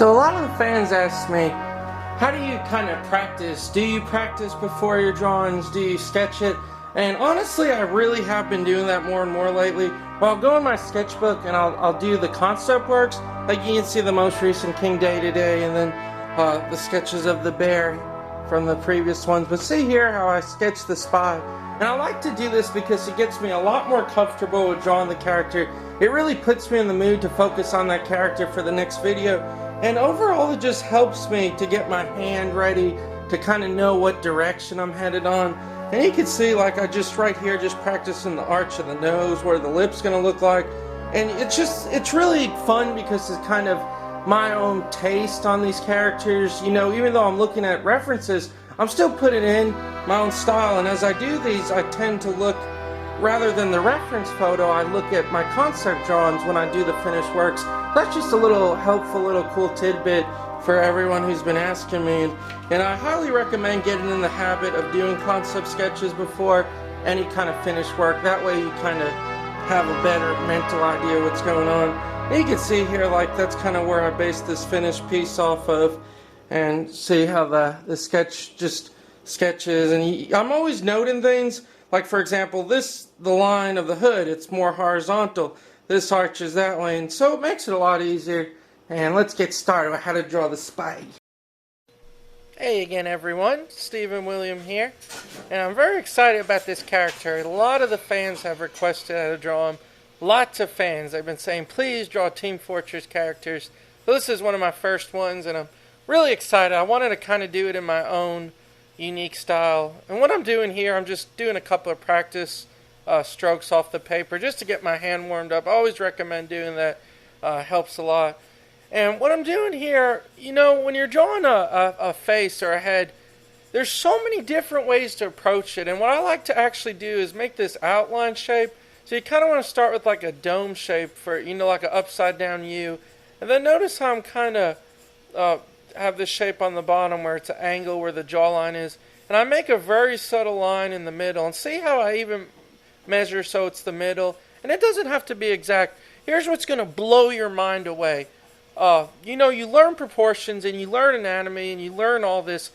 So a lot of the fans ask me, how do you kind of practice? Do you practice before your drawings? Do you sketch it? And honestly, I really have been doing that more and more lately. Well, I'll go in my sketchbook and I'll do the concept works. Like you can see the most recent King Day today, and then the sketches of the bear from the previous ones. But see here how I sketch the spy. And I like to do this because it gets me a lot more comfortable with drawing the character. It really puts me in the mood to focus on that character for the next video. And overall, it just helps me to get my hand ready to kind of know what direction I'm headed on. And you can see, like, I just right here just practicing the arch of the nose, where the lip's gonna look like. And it's really fun because it's kind of my own taste on these characters. You know, even though I'm looking at references, I'm still putting in my own style. And as I do these, I tend to look, rather than the reference photo, I look at my concept drawings when I do the finished works. That's just a little helpful, little cool tidbit for everyone who's been asking me. And I highly recommend getting in the habit of doing concept sketches before any kind of finished work. That way you kind of have a better mental idea what's going on. And you can see here, like, that's kind of where I based this finished piece off of. And see how the sketch just sketches. And I'm always noting things. Like, for example, the line of the hood, it's more horizontal. This arches that way, and so it makes it a lot easier. And let's get started with how to draw the spy. Hey again, everyone. Stephen William here. And I'm very excited about this character. A lot of the fans have requested how to draw him. Lots of fans. They've been saying, please draw Team Fortress characters. So this is one of my first ones, and I'm really excited. I wanted to kind of do it in my own unique style. And what I'm doing here, I'm just doing a couple of practice strokes off the paper just to get my hand warmed up. I always recommend doing that. Helps a lot. And what I'm doing here, you know, when you're drawing a face or a head, there's so many different ways to approach it. And what I like to actually do is make this outline shape. So you kind of want to start with like a dome shape for, you know, like an upside down U. And then notice how I'm kind of have this shape on the bottom where it's an angle where the jawline is. And I make a very subtle line in the middle. And see how I even measure so it's the middle. And it doesn't have to be exact. Here's what's going to blow your mind away. You know, you learn proportions and you learn anatomy and you learn all this,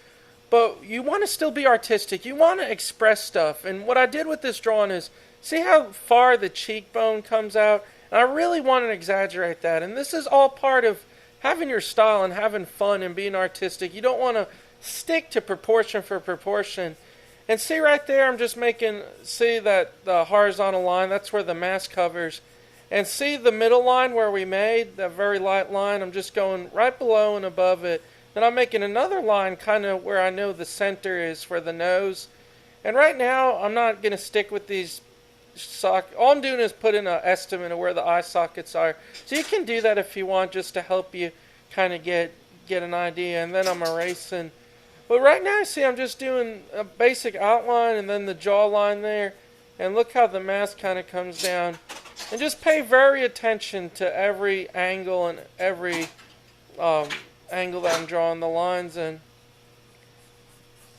but you want to still be artistic. You want to express stuff. And what I did with this drawing is, see how far the cheekbone comes out? And I really want to exaggerate that. And this is all part of having your style and having fun and being artistic. You don't want to stick to proportion for proportion. And see right there, I'm just making, see that the horizontal line, that's where the mask covers. And see the middle line where we made, that very light line, I'm just going right below and above it. Then I'm making another line kind of where I know the center is for the nose. And right now, I'm not going to stick with these sockets. All I'm doing is put in an estimate of where the eye sockets are. So you can do that if you want, just to help you kind of get an idea. And then I'm erasing. But right now, see, I'm just doing a basic outline and then the jawline there. And look how the mask kind of comes down. And just pay very attention to every angle and every angle that I'm drawing the lines in.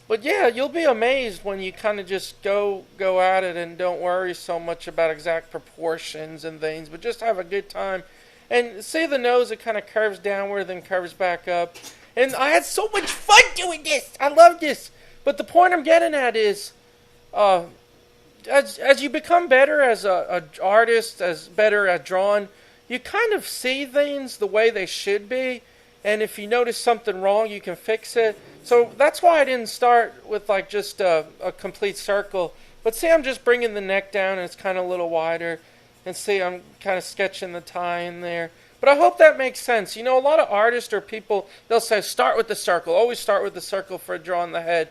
But yeah, you'll be amazed when you kind of just go at it and don't worry so much about exact proportions and things, but just have a good time. And see the nose, it kind of curves downward, then curves back up. And I had so much fun doing this. I love this. But the point I'm getting at is, as you become better as an artist, as better at drawing, you kind of see things the way they should be. And if you notice something wrong, you can fix it. So that's why I didn't start with like just a complete circle. But see, I'm just bringing the neck down and it's kind of a little wider. And see, I'm kind of sketching the tie in there. But I hope that makes sense. You know, a lot of artists or people, they'll say, start with the circle. Always start with the circle for drawing the head.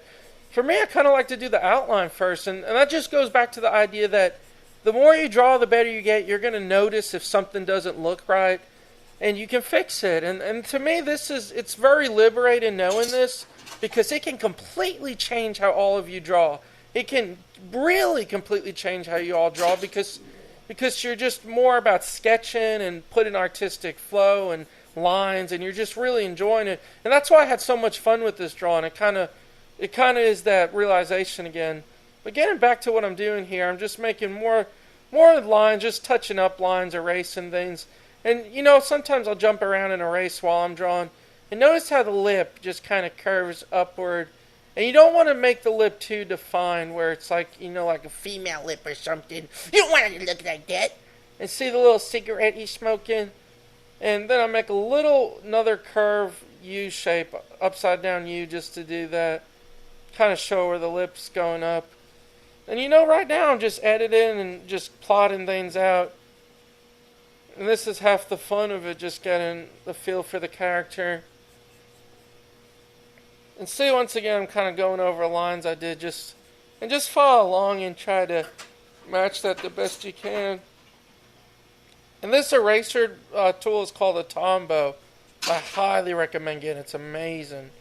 For me, I kind of like to do the outline first. And that just goes back to the idea that the more you draw, the better you get. You're going to notice if something doesn't look right. And you can fix it. And to me, it's very liberating knowing this. Because it can completely change how all of you draw. It can really completely change how you all draw. Because you're just more about sketching and putting artistic flow and lines, and you're just really enjoying it. And that's why I had so much fun with this drawing. It kind of is that realization again. But getting back to what I'm doing here, I'm just making more lines, just touching up lines, erasing things. And you know, sometimes I'll jump around and erase while I'm drawing. And notice how the lip just kind of curves upward. And you don't want to make the lip too defined where it's like, like a female lip or something. You don't want it to look like that. And see the little cigarette he's smoking? And then I make another curve U shape, upside down U, just to do that. Kind of show where the lip's going up. And right now I'm just editing and just plotting things out. And this is half the fun of it, just getting the feel for the character. And see, once again, I'm kind of going over lines I did, just follow along and try to match that the best you can. And this eraser tool is called a Tombow. I highly recommend getting it. It's amazing.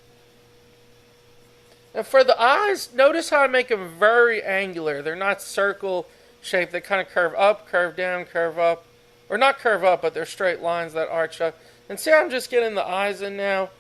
And for the eyes, notice how I make them very angular. They're not circle shaped. They kind of curve up, curve down, curve up. Or not curve up, but they're straight lines that arch up. And see how I'm just getting the eyes in now?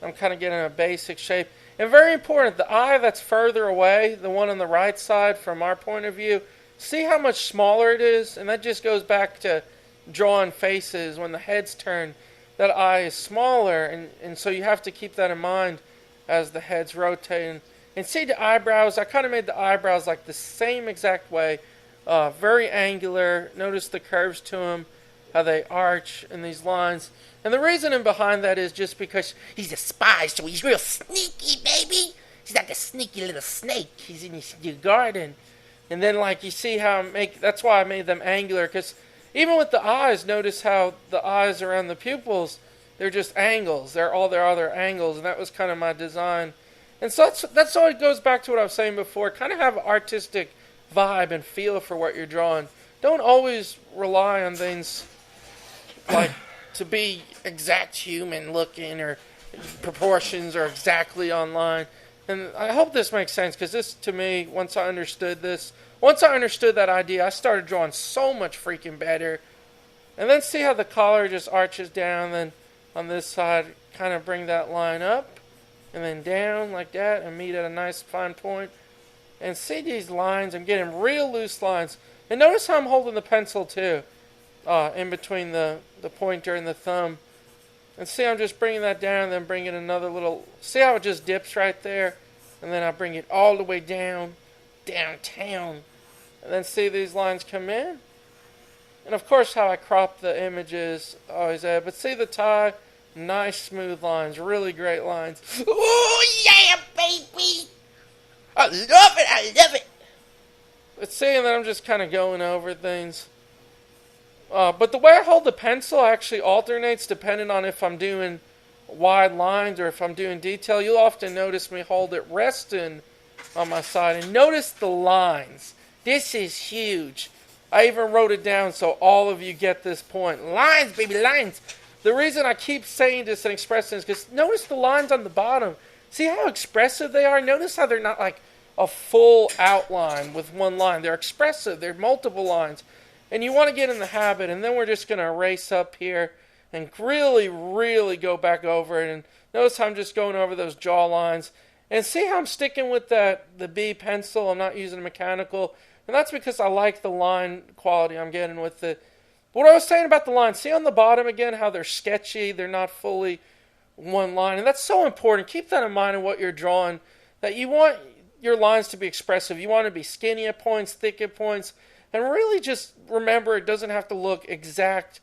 I'm kind of getting a basic shape. And very important, the eye that's further away, the one on the right side from our point of view, see how much smaller it is? And that just goes back to drawing faces. When the head's turned, that eye is smaller. And so you have to keep that in mind as the head's rotating. And see the eyebrows? I kind of made the eyebrows like the same exact way. Very angular. Notice the curves to them, how they arch in these lines. And the reasoning behind that is just because he's a spy, so he's real sneaky, baby. He's like a sneaky little snake. He's in your garden. And then, like, you see how that's why I made them angular, because even with the eyes, notice how the eyes around the pupils, they're just angles. They're all their other angles, and that was kind of my design. And so that's all it goes back to what I was saying before. Kind of have an artistic vibe and feel for what you're drawing. Don't always rely on things like to be exact human looking or proportions are exactly online. And I hope this makes sense, because this, to me, once I understood that idea, I started drawing so much freaking better. And then see how the collar just arches down, then on this side, kind of bring that line up, and then down like that, and meet at a nice fine point. And see these lines, I'm getting real loose lines. And notice how I'm holding the pencil too, in between the pointer and the thumb. And see, I'm just bringing that down, and then bringing another little, see how it just dips right there? And then I bring it all the way down, downtown. And then see these lines come in? And of course how I crop the images, always add. But see the tie? Nice smooth lines, really great lines. Oh yeah, baby! I love it, I love it! But see, and then I'm just kind of going over things. But the way I hold the pencil actually alternates depending on if I'm doing wide lines or if I'm doing detail. You'll often notice me hold it resting on my side. And notice the lines. This is huge. I even wrote it down so all of you get this point. Lines, baby, lines. The reason I keep saying this and expressing this is because notice the lines on the bottom. See how expressive they are? Notice how they're not like a full outline with one line. They're expressive. They're multiple lines. And you want to get in the habit, and then we're just going to erase up here and really, really go back over it. And notice how I'm just going over those jaw lines. And see how I'm sticking with the B pencil. I'm not using a mechanical. And that's because I like the line quality I'm getting with it. But what I was saying about the lines, see on the bottom again how they're sketchy. They're not fully one line. And that's so important. Keep that in mind in what you're drawing. That you want your lines to be expressive. You want to be skinny at points, thick at points. And really just remember, it doesn't have to look exact,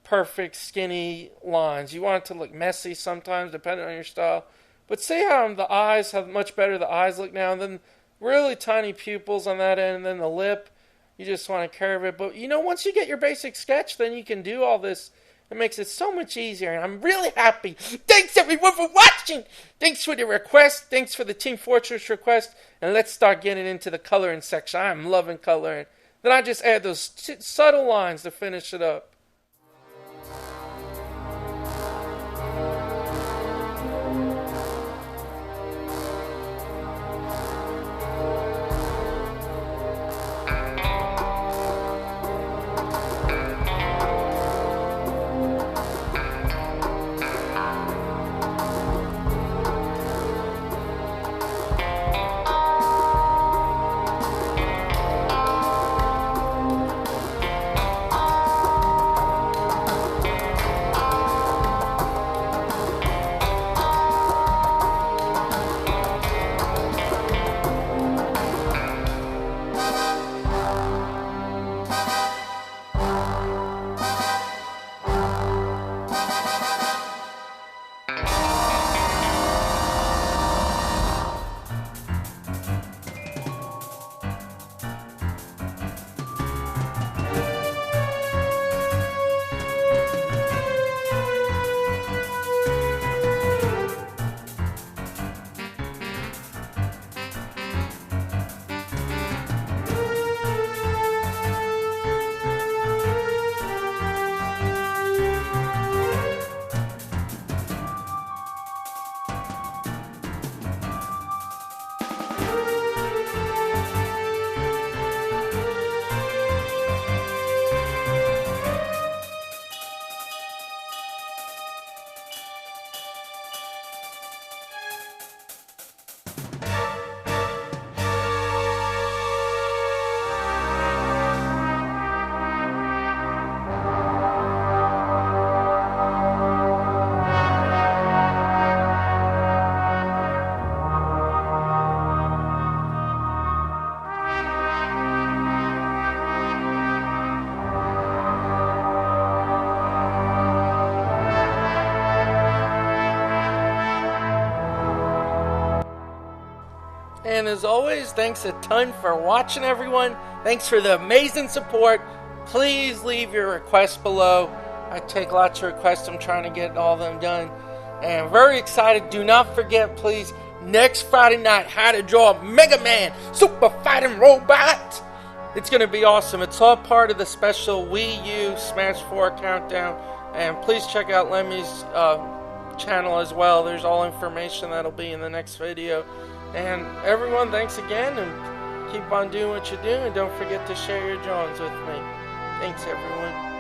perfect, skinny lines. You want it to look messy sometimes, depending on your style. But see how the eyes, how much better the eyes look now. And then really tiny pupils on that end. And then the lip, you just want to curve it. But, once you get your basic sketch, then you can do all this. It makes it so much easier. And I'm really happy. Thanks, everyone, for watching. Thanks for the request. Thanks for the Team Fortress request. And let's start getting into the coloring section. I'm loving coloring. Then I just add those subtle lines to finish it up. And as always, thanks a ton for watching, everyone. Thanks for the amazing support. Please leave your requests below. I take lots of requests. I'm trying to get all of them done. And I'm very excited. Do not forget, please, next Friday night, how to draw a Mega Man Super Fighting Robot. It's going to be awesome. It's all part of the special Wii U Smash 4 countdown. And please check out Lemmy's channel as well. There's all information that'll be in the next video. And everyone, thanks again, and keep on doing what you do, and don't forget to share your drawings with me. Thanks, everyone.